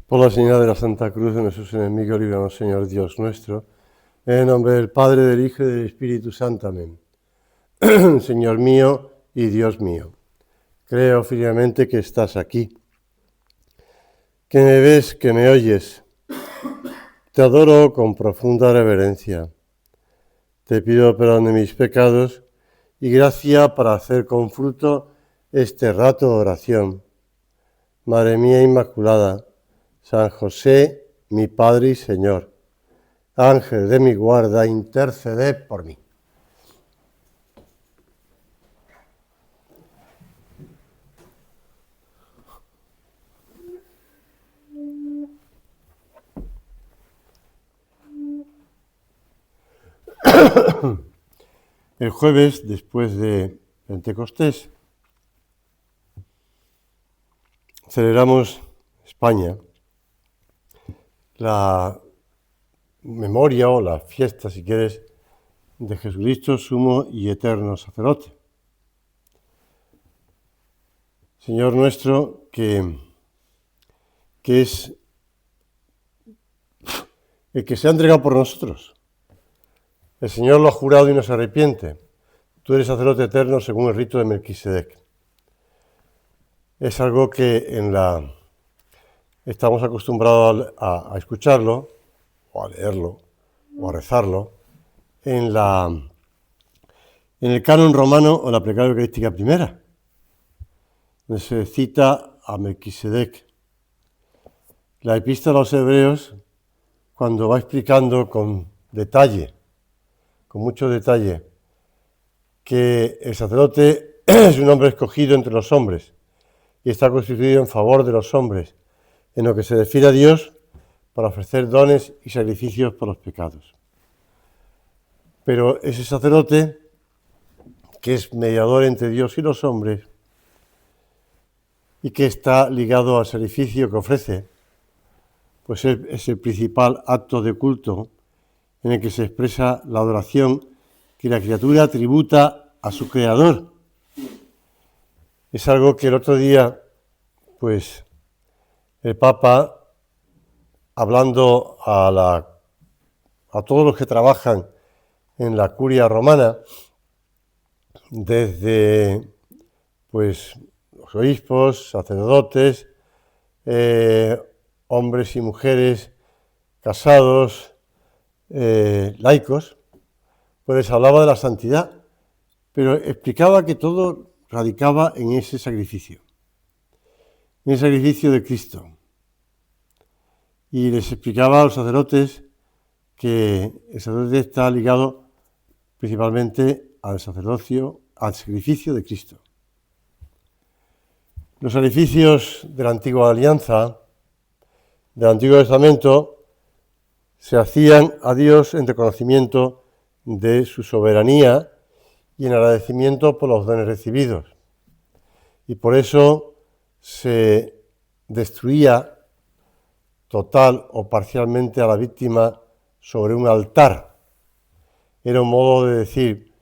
Por la señal de la Santa Cruz de nuestros enemigos, líbranos, Señor Dios nuestro. En el nombre del Padre, del Hijo y del Espíritu Santo. Amén. Señor mío y Dios mío, creo firmemente que estás aquí, que me ves, que me oyes. Te adoro con profunda reverencia. Te pido perdón de mis pecados y gracia para hacer con fruto este rato de oración. Madre mía Inmaculada, San José, mi Padre y Señor, Ángel de mi guarda, interceded por mí. El jueves, después de Pentecostés, celebramos España la memoria o la fiesta, si quieres, de Jesucristo, sumo y eterno sacerdote. Señor nuestro, que es el que se ha entregado por nosotros. El Señor lo ha jurado y no se arrepiente. Tú eres sacerdote eterno según el rito de Melquisedec. Es algo que estamos acostumbrados a escucharlo, o a leerlo, o a rezarlo, en el canon romano o la plegaria eucarística primera, donde se cita a Melquisedec. La epístola a los Hebreos, cuando va explicando con detalle, con mucho detalle, que el sacerdote es un hombre escogido entre los hombres y está constituido en favor de los hombres, en lo que se refiere a Dios para ofrecer dones y sacrificios por los pecados. Pero ese sacerdote, que es mediador entre Dios y los hombres y que está ligado al sacrificio que ofrece, pues es el principal acto de culto en el que se expresa la adoración que la criatura tributa a su Creador. Es algo que el otro día, pues, el Papa, hablando a todos los que trabajan en la curia romana, desde, pues, los obispos, sacerdotes, hombres y mujeres casados, laicos, pues hablaba de la santidad, pero explicaba que todo radicaba en ese sacrificio, en el sacrificio de Cristo. Y les explicaba a los sacerdotes que el sacerdote está ligado principalmente al sacerdocio, al sacrificio de Cristo. Los sacrificios de la antigua alianza, del Antiguo Testamento, se hacían a Dios en reconocimiento de su soberanía y en agradecimiento por los dones recibidos. Y por eso se destruía total o parcialmente a la víctima sobre un altar. Era un modo de decir,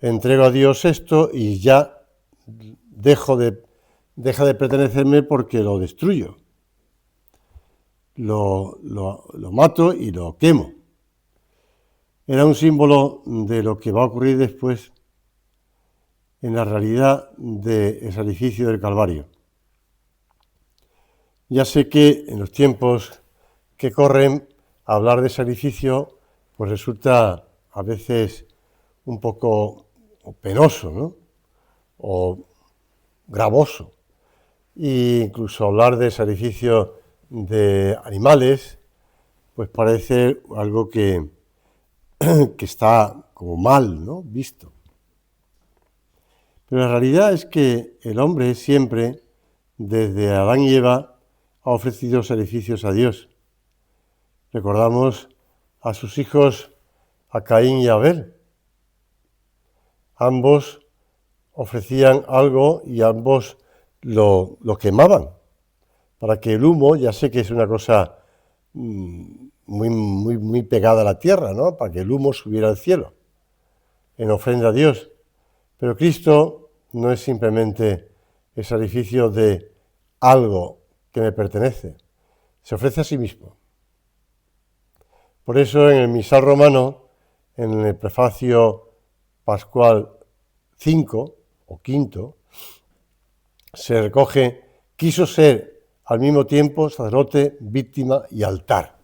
entrego a Dios esto y ya deja de pertenecerme porque lo destruyo. Lo mato y lo quemo. Era un símbolo de lo que va a ocurrir después en la realidad del sacrificio del Calvario. Ya sé que en los tiempos que corren, hablar de sacrificio pues resulta a veces un poco penoso, ¿no? O gravoso. E incluso hablar de sacrificio de animales, pues parece algo que está como mal, ¿no?, visto. Pero la realidad es que el hombre siempre, desde Adán y Eva, ha ofrecido sacrificios a Dios. Recordamos a sus hijos, a Caín y a Abel. Ambos ofrecían algo y ambos lo quemaban, para que el humo, ya sé que es una cosa muy pegada a la tierra, ¿no?, para que el humo subiera al cielo, en ofrenda a Dios. Pero Cristo no es simplemente el sacrificio de algo que me pertenece, se ofrece a sí mismo. Por eso en el misal romano, en el prefacio pascual 5 o quinto, se recoge: quiso ser al mismo tiempo sacerdote, víctima y altar.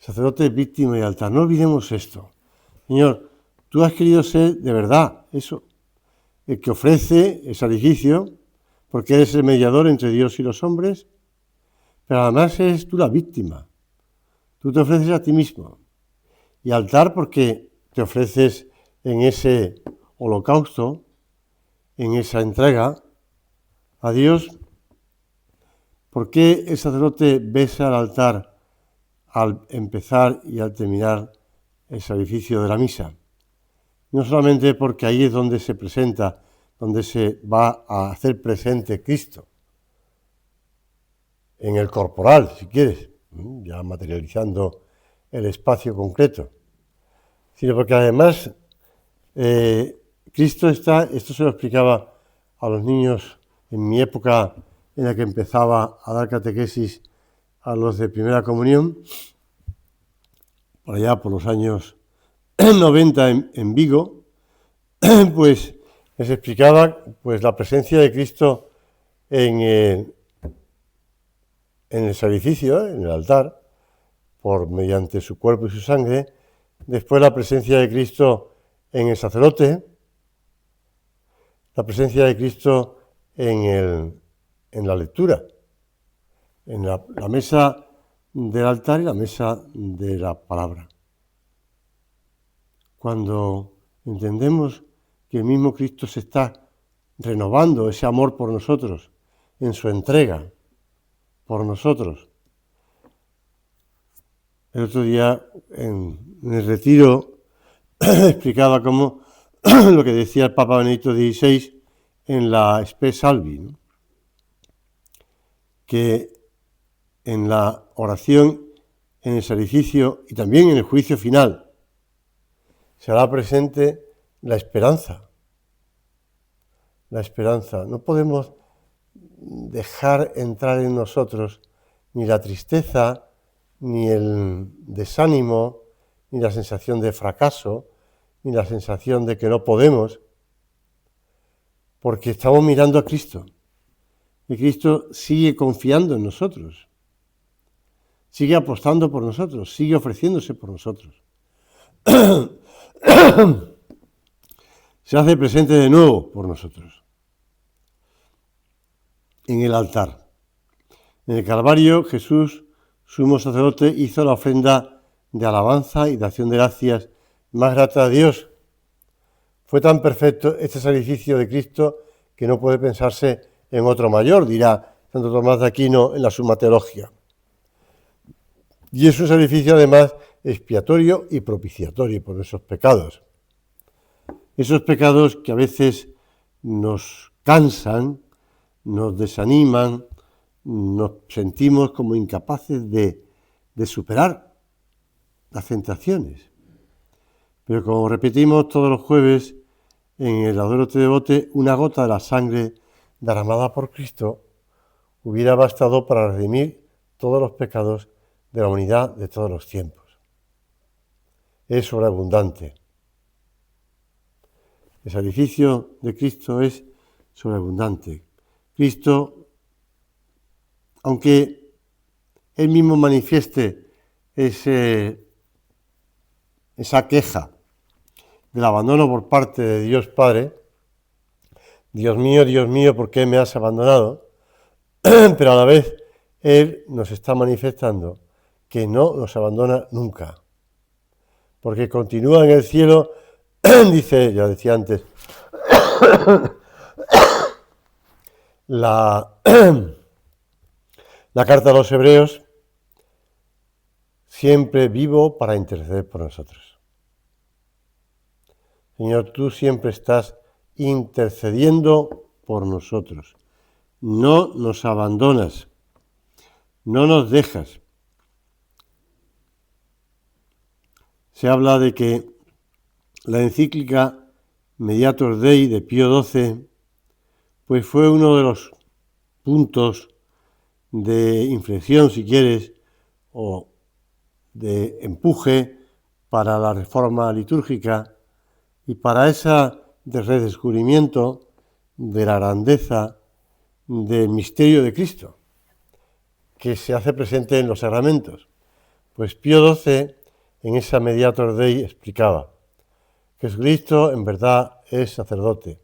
Sacerdote, víctima y altar. No olvidemos esto. Señor, tú has querido ser de verdad eso, el que ofrece el sacrificio, porque eres el mediador entre Dios y los hombres, pero además eres tú la víctima. Tú te ofreces a ti mismo. Y altar porque te ofreces en ese holocausto, en esa entrega a Dios. ¿Por qué el sacerdote besa al altar al empezar y al terminar el sacrificio de la misa? No solamente porque ahí es donde se presenta, donde se va a hacer presente Cristo, en el corporal, si quieres, ya materializando el espacio concreto, sino porque además Cristo está, esto se lo explicaba a los niños en mi época en la que empezaba a dar catequesis a los de primera comunión, por allá por los años 90 en Vigo, pues les explicaba pues la presencia de Cristo en el sacrificio, en el altar, mediante su cuerpo y su sangre, después la presencia de Cristo en el sacerdote, la presencia de Cristo en la lectura, en la mesa del altar y la mesa de la palabra. Cuando entendemos que el mismo Cristo se está renovando ese amor por nosotros, en su entrega por nosotros. El otro día en el retiro explicaba cómo lo que decía el Papa Benedicto XVI en la Spe Salvi, ¿no? Que en la oración, en el sacrificio y también en el juicio final se hará presente la esperanza. La esperanza. No podemos dejar entrar en nosotros ni la tristeza, ni el desánimo, ni la sensación de fracaso, ni la sensación de que no podemos, porque estamos mirando a Cristo. Y Cristo sigue confiando en nosotros, sigue apostando por nosotros, sigue ofreciéndose por nosotros. Se hace presente de nuevo por nosotros. En el altar. En el Calvario, Jesús, sumo sacerdote, hizo la ofrenda de alabanza y de acción de gracias más grata a Dios. Fue tan perfecto este sacrificio de Cristo que no puede pensarse en otro mayor, dirá Santo Tomás de Aquino en la Summa Theologia. Y es un sacrificio además expiatorio y propiciatorio por esos pecados. Esos pecados que a veces nos cansan, nos desaniman, nos sentimos como incapaces de superar las tentaciones. Pero como repetimos todos los jueves en el Adoro Te Devote, una gota de la sangre derramada por Cristo hubiera bastado para redimir todos los pecados de la humanidad de todos los tiempos. Es sobreabundante. El sacrificio de Cristo es sobreabundante. Cristo, aunque Él mismo manifieste esa queja del abandono por parte de Dios Padre, Dios mío, ¿por qué me has abandonado? Pero a la vez Él nos está manifestando que no nos abandona nunca, porque continúa en el cielo, dice, ya decía antes, la carta a los Hebreos, siempre vivo para interceder por nosotros. Señor, tú siempre estás intercediendo por nosotros. No nos abandonas, no nos dejas. Se habla de que la encíclica Mediator Dei de Pío XII pues fue uno de los puntos de inflexión, si quieres, o de empuje para la reforma litúrgica y para ese redescubrimiento de la grandeza del misterio de Cristo, que se hace presente en los sacramentos. Pues Pío XII, en esa Mediator Dei, explicaba: Jesucristo en verdad es sacerdote,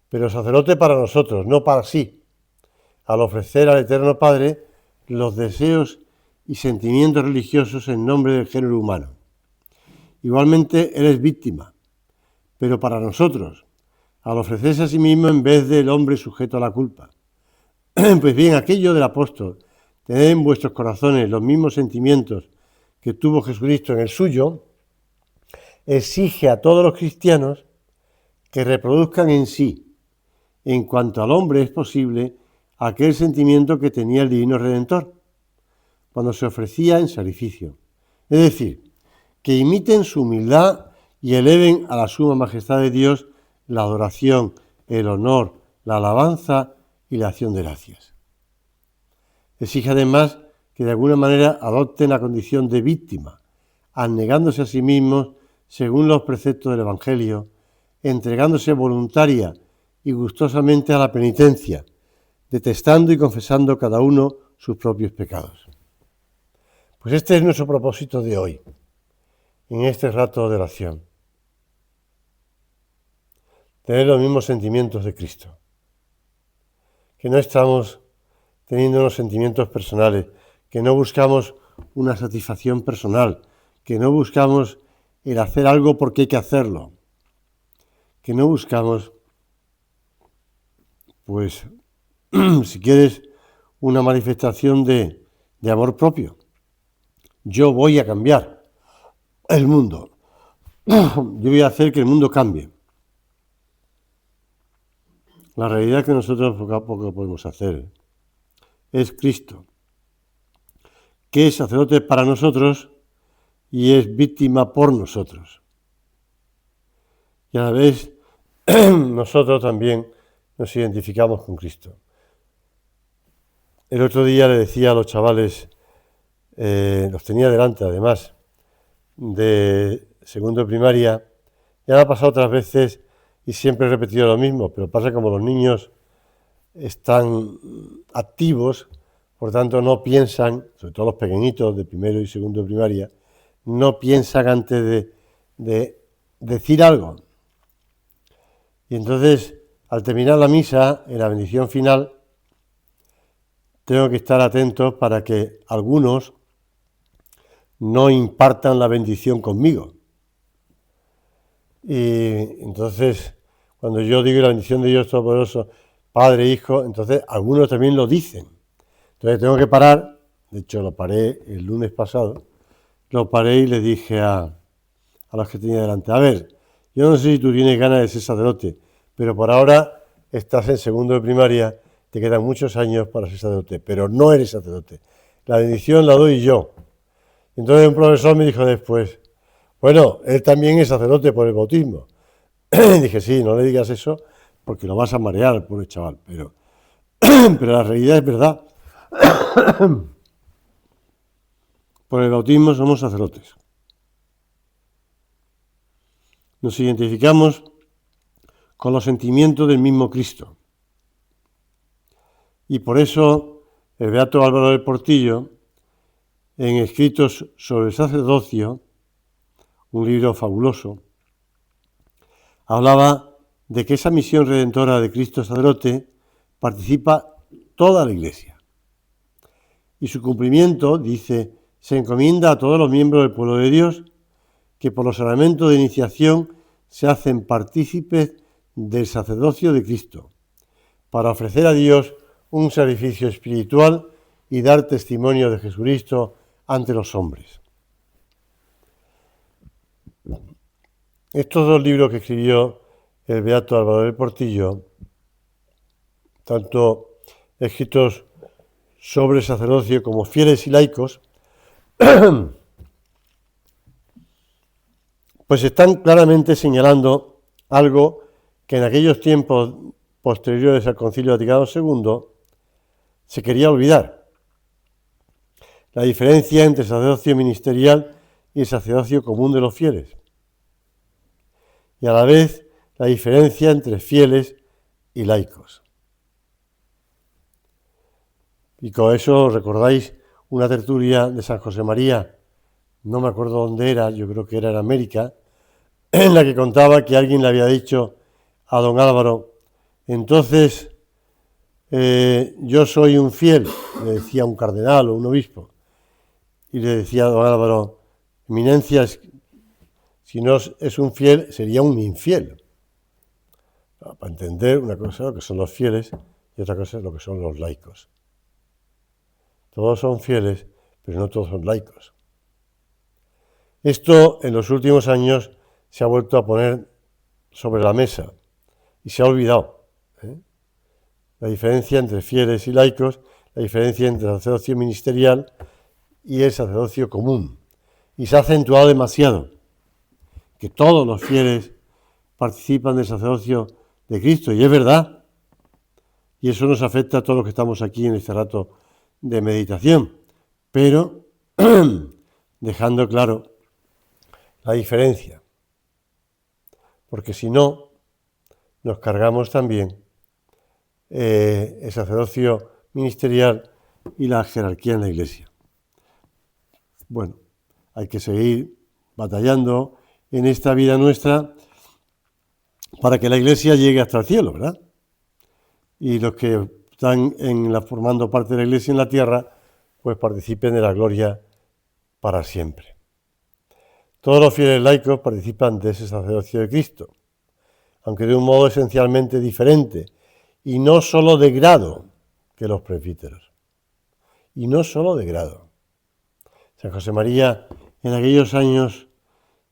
pero sacerdote para nosotros, no para sí, al ofrecer al Eterno Padre los deseos y sentimientos religiosos en nombre del género humano. Igualmente, Él es víctima, pero para nosotros, al ofrecerse a sí mismo en vez del hombre sujeto a la culpa. Pues bien, aquello del apóstol, tened en vuestros corazones los mismos sentimientos que tuvo Jesucristo en el suyo, exige a todos los cristianos que reproduzcan en sí, en cuanto al hombre es posible, aquel sentimiento que tenía el Divino Redentor, cuando se ofrecía en sacrificio. Es decir, que imiten su humildad y eleven a la suma majestad de Dios la adoración, el honor, la alabanza y la acción de gracias. Exige además que de alguna manera adopten la condición de víctima, abnegándose a sí mismos según los preceptos del Evangelio, entregándose voluntaria y gustosamente a la penitencia, detestando y confesando cada uno sus propios pecados. Pues este es nuestro propósito de hoy, en este rato de oración. Tener los mismos sentimientos de Cristo. Que no estamos teniendo unos sentimientos personales, que no buscamos una satisfacción personal, que no buscamos el hacer algo porque hay que hacerlo, que no buscamos, pues, si quieres, una manifestación de amor propio. Yo voy a cambiar el mundo. Yo voy a hacer que el mundo cambie. La realidad que nosotros poco a poco podemos hacer es Cristo, que es sacerdote para nosotros y es víctima por nosotros. Y a la vez nosotros también nos identificamos con Cristo. El otro día le decía a los chavales, los tenía delante además, de segundo de primaria, ya me ha pasado otras veces y siempre he repetido lo mismo, pero pasa como los niños están activos, por tanto no piensan, sobre todo los pequeñitos de primero y segundo de primaria, no piensan antes de decir algo. Y entonces, al terminar la misa, en la bendición final, tengo que estar atentos para que algunos no impartan la bendición conmigo. Y entonces, cuando yo digo la bendición de Dios Todopoderoso, Padre, Hijo, entonces algunos también lo dicen. Entonces tengo que parar, de hecho lo paré el lunes pasado, lo paré y le dije a los que tenía delante, a ver, yo no sé si tú tienes ganas de ser sacerdote, pero por ahora estás en segundo de primaria, te quedan muchos años para ser sacerdote, pero no eres sacerdote. La bendición la doy yo. Entonces un profesor me dijo después, bueno, él también es sacerdote por el bautismo. Dije, sí, no le digas eso porque lo vas a marear al pobre chaval, pero la realidad es verdad. Por el bautismo somos sacerdotes. Nos identificamos con los sentimientos del mismo Cristo. Y por eso el beato Álvaro del Portillo, en Escritos sobre el sacerdocio, un libro fabuloso, hablaba de que esa misión redentora de Cristo sacerdote participa toda la Iglesia. Y su cumplimiento, dice, se encomienda a todos los miembros del pueblo de Dios que por los sacramentos de iniciación se hacen partícipes del sacerdocio de Cristo, para ofrecer a Dios un sacrificio espiritual y dar testimonio de Jesucristo ante los hombres. Estos dos libros que escribió el beato Álvaro del Portillo, tanto escritos sobre sacerdocio como fieles y laicos, pues están claramente señalando algo que en aquellos tiempos posteriores al Concilio Vaticano II se quería olvidar. La diferencia entre el sacerdocio ministerial y el sacerdocio común de los fieles. Y a la vez la diferencia entre fieles y laicos. Y con eso recordáis una tertulia de San José María, no me acuerdo dónde era, yo creo que era en América, en la que contaba que alguien le había dicho a don Álvaro, entonces yo soy un fiel, le decía un cardenal o un obispo, y le decía a don Álvaro, eminencia, si no es un fiel, sería un infiel. Para entender una cosa lo que son los fieles y otra cosa es lo que son los laicos. Todos son fieles, pero no todos son laicos. Esto en los últimos años se ha vuelto a poner sobre la mesa y se ha olvidado. La diferencia entre fieles y laicos, la diferencia entre el sacerdocio ministerial y el sacerdocio común. Y se ha acentuado demasiado que todos los fieles participan del sacerdocio de Cristo, y es verdad. Y eso nos afecta a todos los que estamos aquí en este rato de meditación, pero dejando claro la diferencia, porque si no, nos cargamos también el sacerdocio ministerial y la jerarquía en la Iglesia. Bueno, hay que seguir batallando en esta vida nuestra para que la Iglesia llegue hasta el cielo, ¿verdad? Y los que están formando parte de la Iglesia en la tierra, pues participen de la gloria para siempre. Todos los fieles laicos participan de ese sacerdocio de Cristo, aunque de un modo esencialmente diferente, y no solo de grado que los presbíteros. Y no solo de grado. San José María, en aquellos años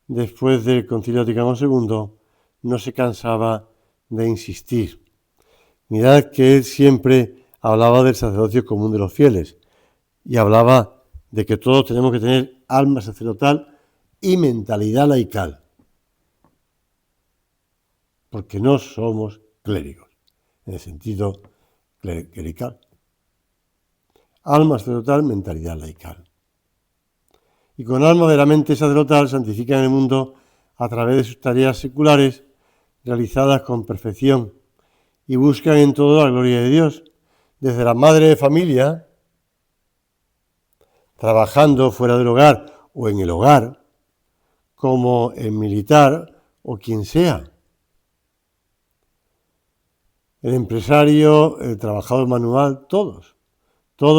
después del Concilio Vaticano II, no se cansaba de insistir. Mirad que él siempre hablaba del sacerdocio común de los fieles y hablaba de que todos tenemos que tener alma sacerdotal y mentalidad laical, porque no somos clérigos, en el sentido clerical. Alma sacerdotal, mentalidad laical. Y con alma verdaderamente sacerdotal santifican el mundo a través de sus tareas seculares realizadas con perfección y buscan en todo la gloria de Dios, desde la madre de familia, trabajando fuera del hogar o en el hogar, como el militar o quien sea. El empresario, el trabajador manual, todos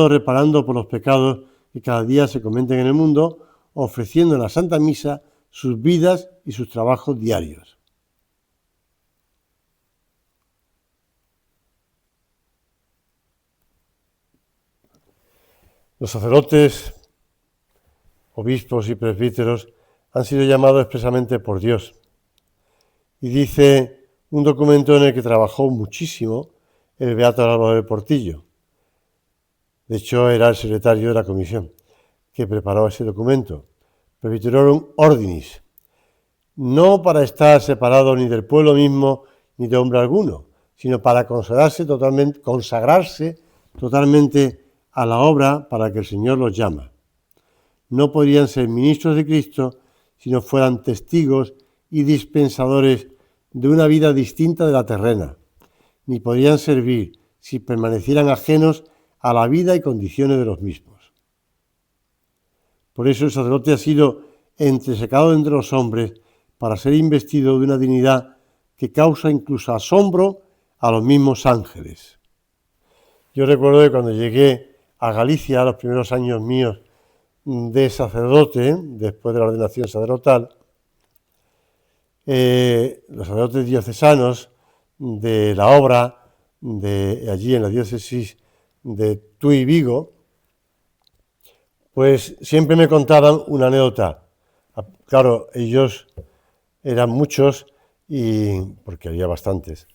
reparando por los pecados que cada día se cometen en el mundo, ofreciendo en la Santa Misa sus vidas y sus trabajos diarios. Los sacerdotes, obispos y presbíteros han sido llamados expresamente por Dios. Y dice un documento en el que trabajó muchísimo el beato Álvaro del Portillo. De hecho, era el secretario de la comisión que preparó ese documento. Presbyterorum Ordinis. No para estar separado ni del pueblo mismo ni de hombre alguno, sino para consagrarse totalmente a la obra para que el Señor los llama. No podrían ser ministros de Cristo si no fueran testigos y dispensadores de una vida distinta de la terrena, ni podrían servir si permanecieran ajenos a la vida y condiciones de los mismos. Por eso el sacerdote ha sido entresacado entre los hombres para ser investido de una dignidad que causa incluso asombro a los mismos ángeles. Yo recuerdo que cuando llegué a Galicia, los primeros años míos de sacerdote, después de la ordenación sacerdotal, los sacerdotes diocesanos de la obra de allí en la diócesis de Tui y Vigo, pues siempre me contaban una anécdota. Claro, ellos eran muchos y porque había bastantes.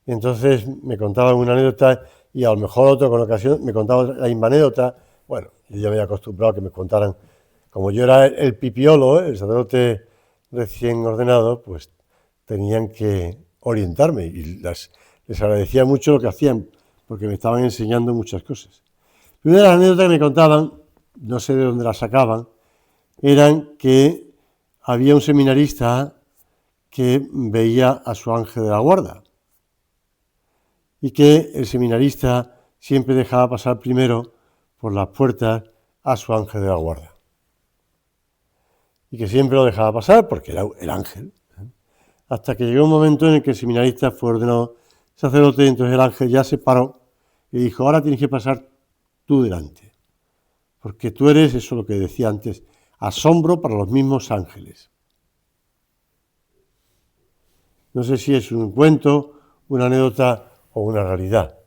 Entonces me contaban una anécdota y a lo mejor otro con ocasión me contaban la misma anécdota. Bueno, yo ya me había acostumbrado a que me contaran. Como yo era el pipiolo, el sacerdote recién ordenado, pues tenían que orientarme y les agradecía mucho lo que hacían porque me estaban enseñando muchas cosas. Una de las anécdotas que me contaban, no sé de dónde las sacaban, eran que había un seminarista que veía a su ángel de la guarda y que el seminarista siempre dejaba pasar primero por las puertas a su ángel de la guarda. Y que siempre lo dejaba pasar porque era el ángel. Hasta que llegó un momento en el que el seminarista fue ordenado sacerdote, y entonces el ángel ya se paró y dijo, ahora tienes que pasar tú delante. Porque tú eres, eso lo que decía antes, asombro para los mismos ángeles. No sé si es un cuento, una anécdota o una realidad,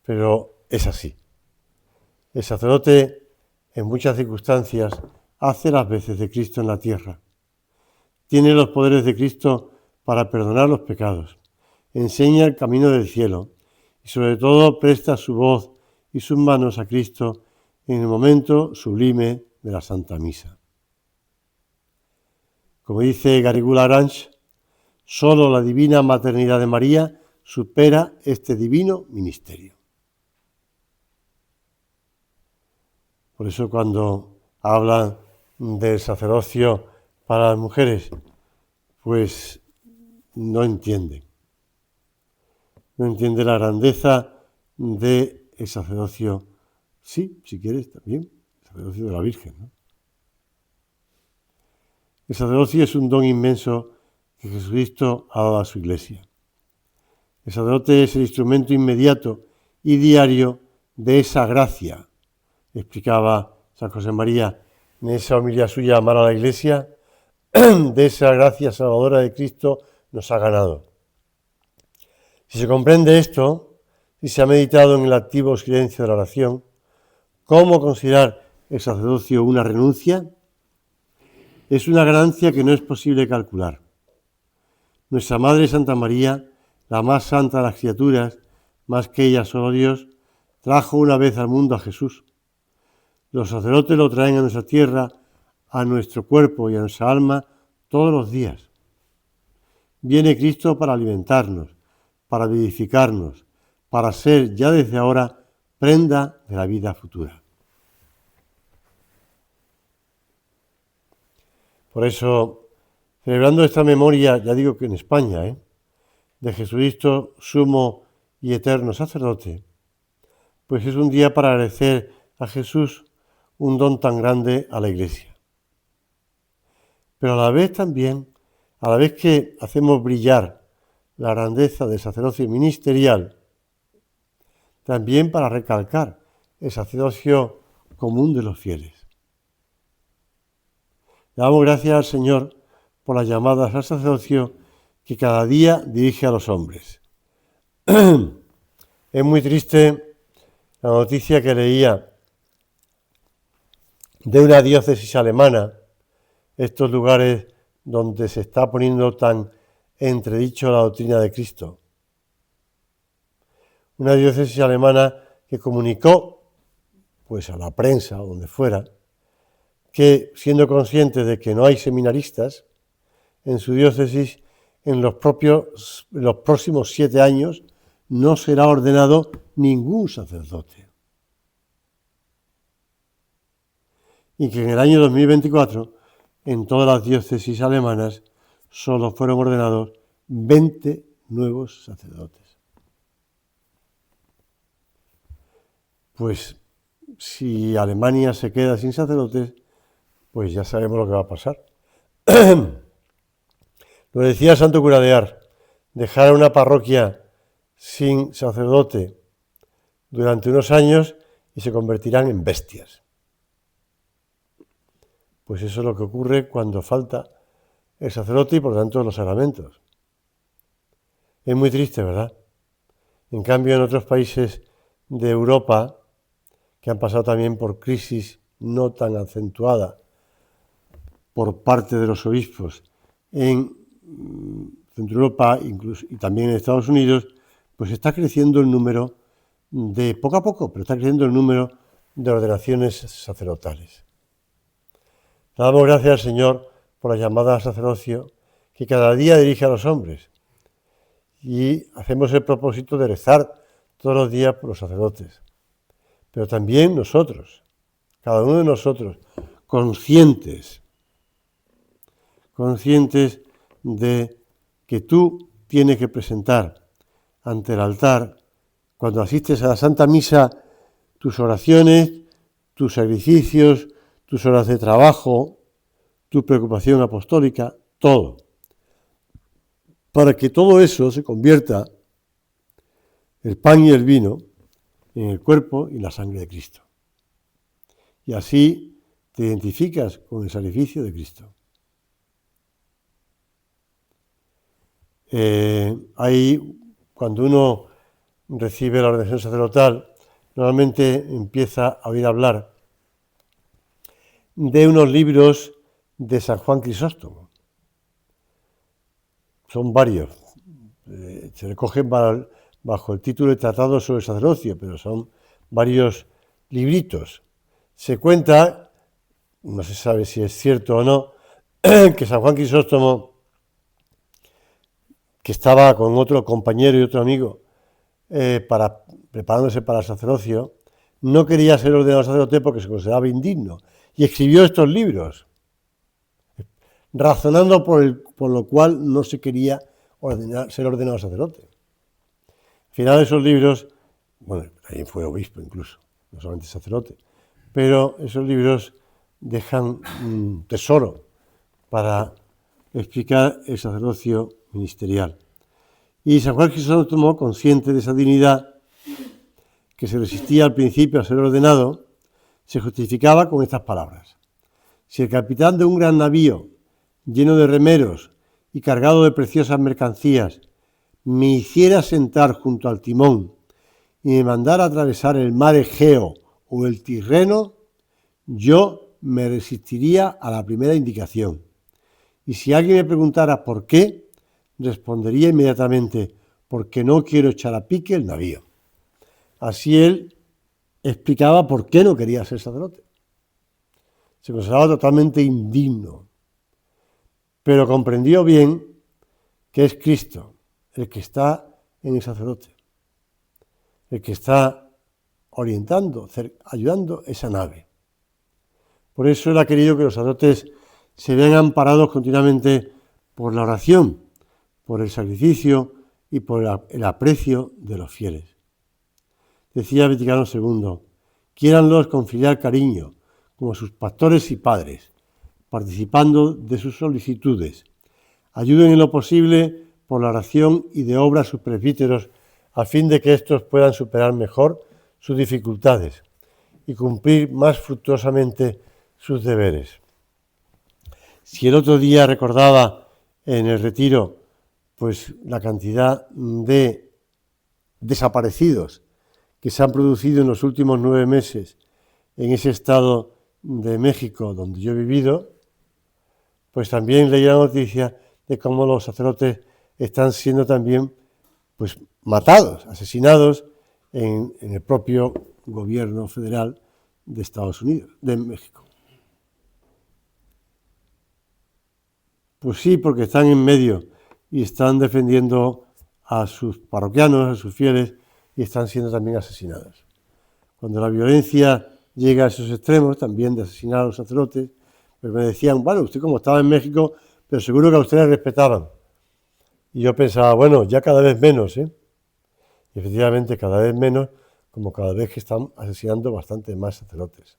pero es así. El sacerdote, en muchas circunstancias, hace las veces de Cristo en la tierra. Tiene los poderes de Cristo para perdonar los pecados, enseña el camino del cielo y sobre todo presta su voz y sus manos a Cristo en el momento sublime de la Santa Misa. Como dice Garrigou Lagrange, solo la divina maternidad de María supera este divino ministerio. Por eso cuando hablan del sacerdocio para las mujeres, pues no entienden. No entiende la grandeza del sacerdocio, sí, si quieres también, el sacerdocio de la Virgen, ¿no? El sacerdocio es un don inmenso que Jesucristo ha dado a su Iglesia. El sacerdote es el instrumento inmediato y diario de esa gracia, explicaba San José María en esa homilía suya, Amar a la Iglesia, de esa gracia salvadora de Cristo nos ha ganado. Si se comprende esto, si se ha meditado en el activo silencio de la oración, ¿cómo considerar el sacerdocio una renuncia? Es una ganancia que no es posible calcular. Nuestra Madre Santa María, la más santa de las criaturas, más que ella solo Dios, trajo una vez al mundo a Jesús. Los sacerdotes lo traen a nuestra tierra, a nuestro cuerpo y a nuestra alma todos los días. Viene Cristo para alimentarnos, para vivificarnos, para ser ya desde ahora prenda de la vida futura. Por eso, celebrando esta memoria, ya digo que en España, de Jesucristo, sumo y eterno sacerdote, pues es un día para agradecer a Jesús un don tan grande a la Iglesia. Pero a la vez también, a la vez que hacemos brillar la grandeza del sacerdocio ministerial, también para recalcar el sacerdocio común de los fieles. Le damos gracias al Señor por las llamadas al sacerdocio que cada día dirige a los hombres. Es muy triste la noticia que leía de una diócesis alemana, estos lugares donde se está poniendo tan entredicho la doctrina de Cristo. Una diócesis alemana que comunicó, pues a la prensa o donde fuera, que siendo consciente de que no hay seminaristas en su diócesis, en los próximos 7 años no será ordenado ningún sacerdote. Y que en el año 2024, en todas las diócesis alemanas, solo fueron ordenados 20 nuevos sacerdotes. Pues si Alemania se queda sin sacerdotes, pues ya sabemos lo que va a pasar. Lo decía Santo Cura de Ars, dejar una parroquia sin sacerdote durante unos años y se convertirán en bestias. Pues eso es lo que ocurre cuando falta el sacerdote y por lo tanto los sacramentos. Es muy triste, ¿verdad? En cambio, en otros países de Europa, que han pasado también por crisis no tan acentuada por parte de los obispos en Centro Europa incluso, y también en Estados Unidos, pues está creciendo el número de, poco a poco, pero está creciendo el número de ordenaciones sacerdotales. Le damos gracias al Señor por la llamada al sacerdocio que cada día dirige a los hombres. Y hacemos el propósito de rezar todos los días por los sacerdotes, pero también nosotros, cada uno de nosotros, conscientes de que tú tienes que presentar ante el altar, cuando asistes a la Santa Misa, tus oraciones, tus sacrificios, tus horas de trabajo, tu preocupación apostólica, todo, para que todo eso se convierta, el pan y el vino, en el cuerpo y la sangre de Cristo. Y así te identificas con el sacrificio de Cristo. Cuando uno recibe la ordenación sacerdotal, normalmente empieza a oír hablar de unos libros de San Juan Crisóstomo. Son varios, se recogen bajo el título de Tratado sobre el Sacerdocio, pero son varios libritos. Se cuenta, no se sabe si es cierto o no, que San Juan Crisóstomo, que estaba con otro compañero y otro amigo preparándose para el sacerdocio, no quería ser ordenado sacerdote porque se consideraba indigno y escribió estos libros, razonando por lo cual no se quería ser ordenado sacerdote. Al final de esos libros, bueno, también fue obispo incluso, no solamente sacerdote, pero esos libros dejan un tesoro para explicar el sacerdocio ministerial. Y San Juan Crisóstomo, consciente de esa dignidad, que se resistía al principio a ser ordenado, se justificaba con estas palabras: si el capitán de un gran navío, lleno de remeros y cargado de preciosas mercancías, me hiciera sentar junto al timón y me mandara atravesar el mar Egeo o el Tirreno, yo me resistiría a la primera indicación. Y si alguien me preguntara por qué, respondería inmediatamente: porque no quiero echar a pique el navío. Así él explicaba por qué no quería ser sacerdote. Se consideraba totalmente indigno, pero comprendió bien que es Cristo el que está en el sacerdote, el que está orientando, ayudando esa nave. Por eso él ha querido que los sacerdotes se vean amparados continuamente por la oración, por el sacrificio y por el aprecio de los fieles. Decía Vaticano II: quiéranlos con filial cariño, como sus pastores y padres, participando de sus solicitudes. Ayuden en lo posible por la oración y de obra a sus presbíteros, a fin de que éstos puedan superar mejor sus dificultades y cumplir más fructuosamente sus deberes. Si el otro día recordaba en el retiro pues la cantidad de desaparecidos que se han producido en los últimos 9 meses en ese estado de México donde yo he vivido, pues también leí la noticia de cómo los sacerdotes están siendo también pues matados, asesinados en el propio gobierno federal de Estados Unidos, de México. Pues sí, porque están en medio y están defendiendo a sus parroquianos, a sus fieles, y están siendo también asesinados. Cuando la violencia llega a esos extremos, también de asesinar a los sacerdotes, pues me decían: bueno, usted como estaba en México, pero seguro que a ustedes respetaban. Y yo pensaba, bueno, ya cada vez menos, ¿eh? Y efectivamente cada vez menos, como cada vez que están asesinando bastante más sacerdotes.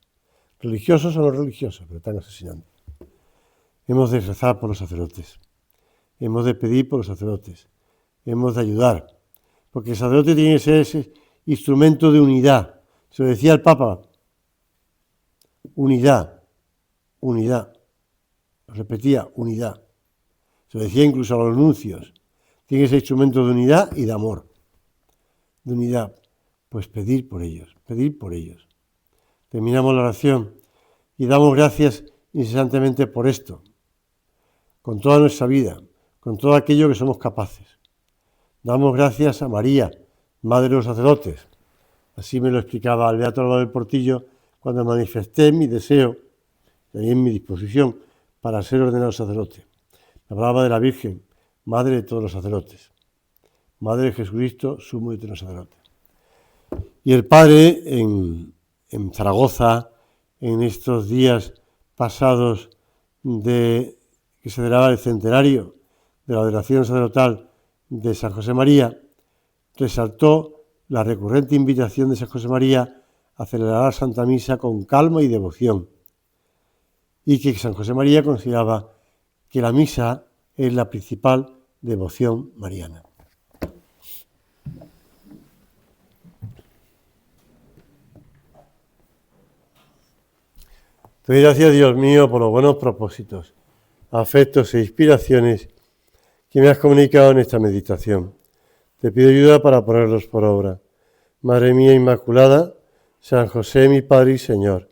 Religiosos o no religiosos, pero están asesinando. Hemos de rezar por los sacerdotes. Hemos de pedir por los sacerdotes. Hemos de ayudar. Porque el sacerdote tiene que ser ese instrumento de unidad. Se lo decía el Papa: unidad, unidad. Repetía: unidad. Se lo decía incluso a los nuncios. Tiene ese instrumento de unidad y de amor. De unidad. Pues pedir por ellos, pedir por ellos. Terminamos la oración y damos gracias incesantemente por esto, con toda nuestra vida, con todo aquello que somos capaces. Damos gracias a María, Madre de los sacerdotes. Así me lo explicaba el beato Álvaro del Portillo cuando manifesté mi deseo, también mi disposición para ser ordenado sacerdote. Me hablaba de la Virgen, Madre de todos los sacerdotes. Madre de Jesucristo, sumo y eterno sacerdote. Y el Padre, en en Zaragoza, en estos días pasados que se celebraba el centenario de la ordenación sacerdotal de San José María, resaltó la recurrente invitación de San José María a celebrar la Santa Misa con calma y devoción, y que San José María consideraba que la misa es la principal devoción mariana. Te doy gracias, Dios mío, por los buenos propósitos, afectos e inspiraciones que me has comunicado en esta meditación. Te pido ayuda para ponerlos por obra. Madre mía Inmaculada, San José mi Padre y Señor,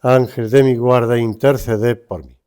Ángel de mi guarda, interceded por mí.